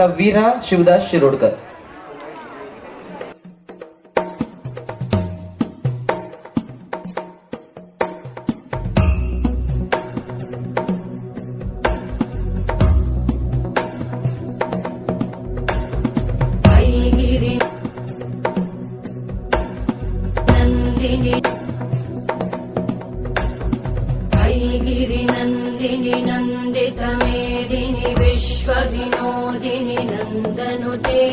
आता वीरा शिवदास शिरोडकर. नन्दिनि नन्दितमेदिनि विश्वविनोदिनि नन्दनुते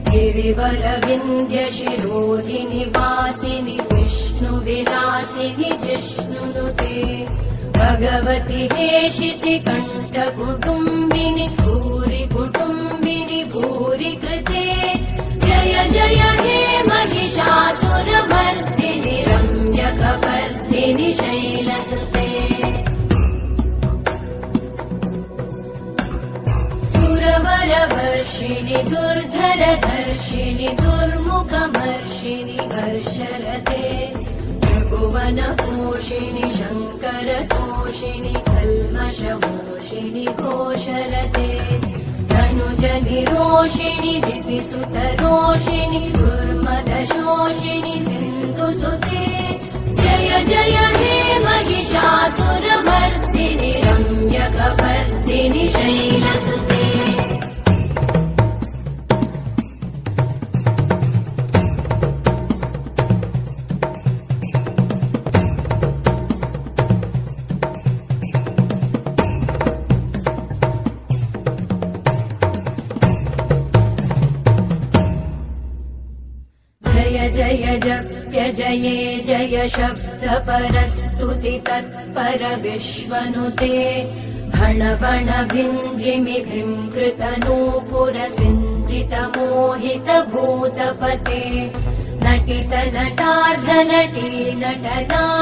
गिरिवरविन्द्यशिरोधिनि वासिनि विष्णुविलासिनि जिष्णुनुते भगवति हेशिति कण्ठकुटुम्बिनि भूरि कुटुम्बिनि भूरि कृते जय जय हे महिषासुरमर्दिनि रम्यकपर्दिनि शैलसुते वर्षिणि दुर्धरधर्षिणि दुर्मुखमर्षिणि हर्षरते त्रिभुवनपोषिणि शङ्करतोषिणि कल्मषमोषिणि घोषरते धनुजनिरोषिणि दितिसुतरोषिणि दुर्मदशोषिणि सिन्धुसुते जय जय हे महिषासुरमर्दिनि रम्यकपर्दिनि शैलसुते जय जय जप्य जये जय शब्द परस्तुति तत्पर विश्वनुते भण भण भिञ्जिमि भृङ्कृत नूपुर सिञ्चित मोहित भूतपते नटित नटार्ध नटी नटनाय